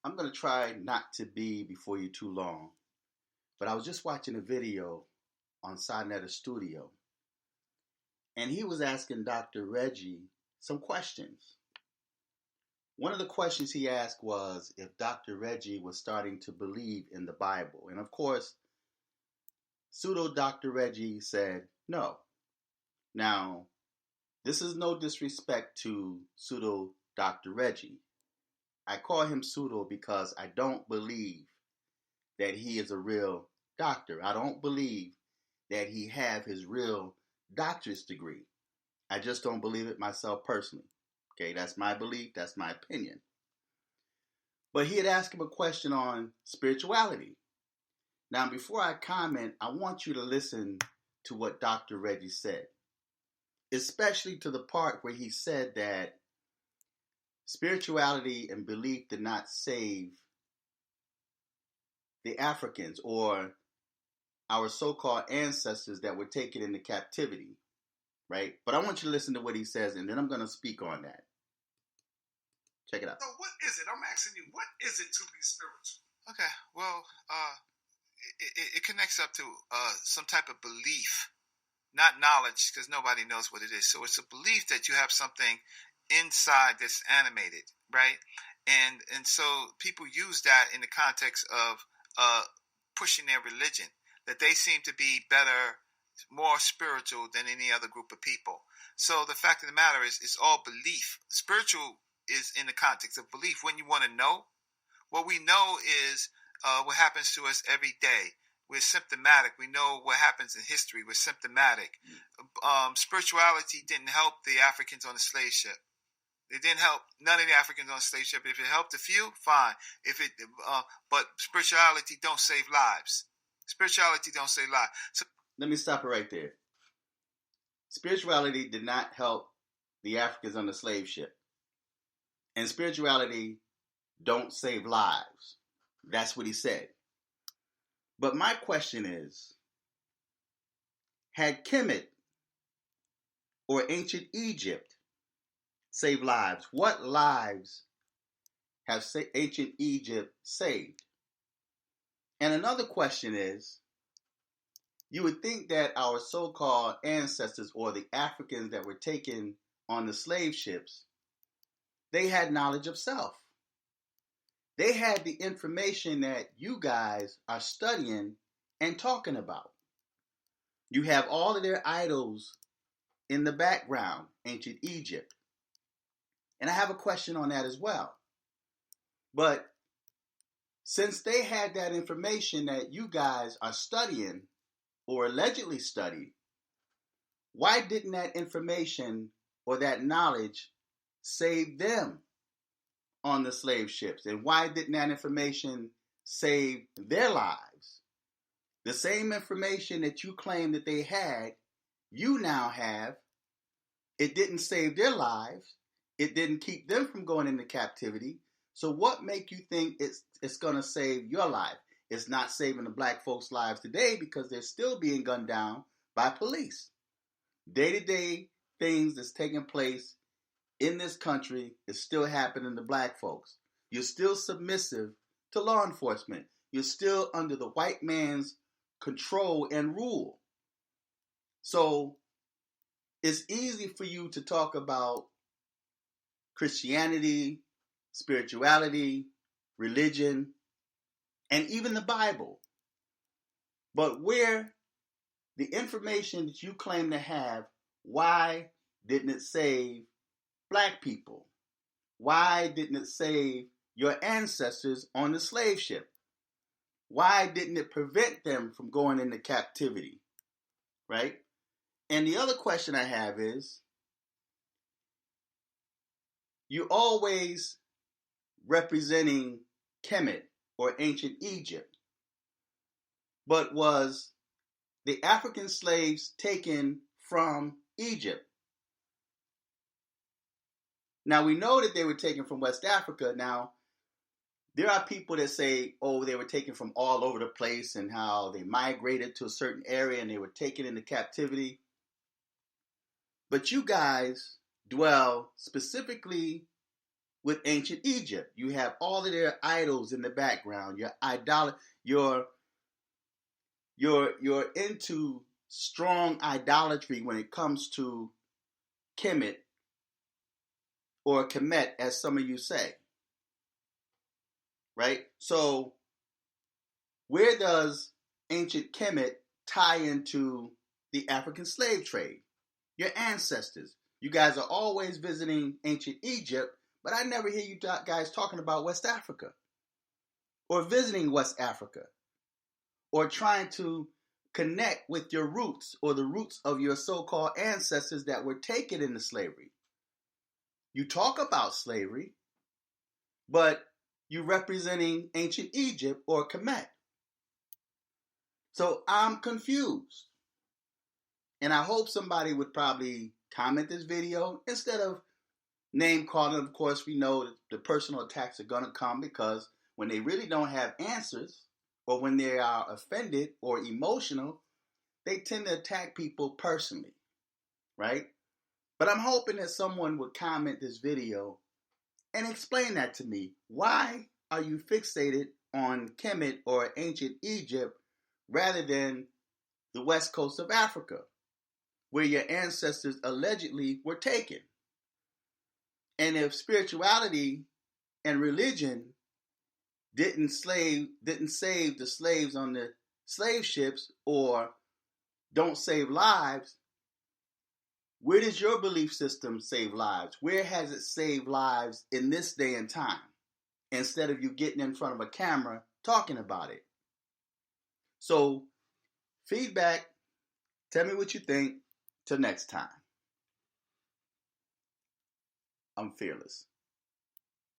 I'm going to try not to be before you too long, but I was just watching a video on Sonetta Studio, and he was asking Dr. Reggie some questions. One of the questions he asked was if Dr. Reggie was starting to believe in the Bible. And of course, Pseudo Dr. Reggie said no. Now, this is no disrespect to Pseudo Dr. Reggie. I call him Pseudo because I don't believe that he is a real doctor. I don't believe that he have his real doctor's degree. I just don't believe it myself personally. Okay, that's my belief, that's my opinion. But he had asked him a question on spirituality. Now, before I comment, I want you to listen to what Dr. Reggie said, especially to the part where he said that spirituality and belief did not save the Africans or our so-called ancestors that were taken into captivity, right? But I want you to listen to what he says, and then I'm going to speak on that. Check it out. So what is it? I'm asking you, what is it to be spiritual? Okay, well, it connects up to some type of belief, not knowledge, because nobody knows what it is. So it's a belief that you have something inside that's animated, right? And so people use that in the context of pushing their religion, that they seem to be better, more spiritual than any other group of people. So the fact of the matter is, it's all belief. Spiritual is in the context of belief. When you want to know, what we know is what happens to us every day. We're symptomatic. We know what happens in history. We're symptomatic. Spirituality didn't help the Africans on the slave ship. It didn't help none of the Africans on the slave ship. If it helped a few, fine. But spirituality don't save lives. Spirituality don't save lives. So, let me stop it right there. Spirituality did not help the Africans on the slave ship. And spirituality don't save lives. That's what he said. But my question is, had Kemet or ancient Egypt saved lives? What lives have ancient Egypt saved? And another question is, you would think that our so-called ancestors or the Africans that were taken on the slave ships, they had knowledge of self. They had the information that you guys are studying and talking about. You have all of their idols in the background, ancient Egypt. And I have a question on that as well. But since they had that information that you guys are studying or allegedly studied, why didn't that information or that knowledge save them on the slave ships? And why didn't that information save their lives? The same information that you claim that they had, you now have. It didn't save their lives. It didn't keep them from going into captivity. So what make you think it's going to save your life? It's not saving the black folks' lives today because they're still being gunned down by police. Day-to-day things that's taking place in this country is still happening to black folks. You're still submissive to law enforcement. You're still under the white man's control and rule. So it's easy for you to talk about Christianity, spirituality, religion, and even the Bible. But where the information that you claim to have, why didn't it save black people? Why didn't it save your ancestors on the slave ship? Why didn't it prevent them from going into captivity? Right? And the other question I have is, you always representing Kemet or ancient Egypt, but was the African slaves taken from Egypt? Now we know that they were taken from West Africa. Now there are people that say, oh, they were taken from all over the place and how they migrated to a certain area and they were taken into captivity. But you guys dwell specifically with ancient Egypt. You have all of their idols in the background. You're into strong idolatry when it comes to Kemet or Kemet, as some of you say. Right? So where does ancient Kemet tie into the African slave trade? Your ancestors. You guys are always visiting ancient Egypt, but I never hear you guys talking about West Africa or visiting West Africa or trying to connect with your roots or the roots of your so-called ancestors that were taken into slavery. You talk about slavery, but you're representing ancient Egypt or Kemet. So I'm confused. And I hope somebody would probably comment this video instead of name calling. Of course, we know that the personal attacks are going to come because when they really don't have answers or when they are offended or emotional, they tend to attack people personally, right? But I'm hoping that someone would comment this video and explain that to me. Why are you fixated on Kemet or ancient Egypt rather than the west coast of Africa, where your ancestors allegedly were taken? And if spirituality and religion didn't save the slaves on the slave ships or don't save lives, where does your belief system save lives? Where has it saved lives in this day and time? Instead of you getting in front of a camera talking about it. So, feedback, tell me what you think. Till next time. I'm fearless.